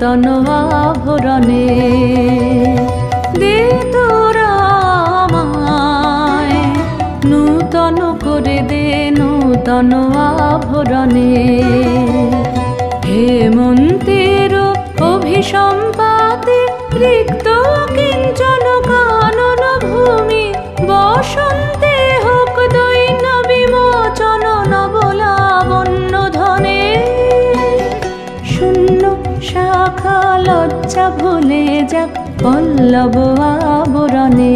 নূতন আভরণে। দে তোরা আমায় নূতন করে দে নূতন আভরণে। হেমন্তের অভিসম্পাতে রিক্ত কিঞ্চন কানন ভূমি, বসন্তে হোক দৈন্য বিমোচন নবলাবণ্য ধনে। শূন্য শাখা লজ্জা ভুলে যাক পল্লব আবরণে।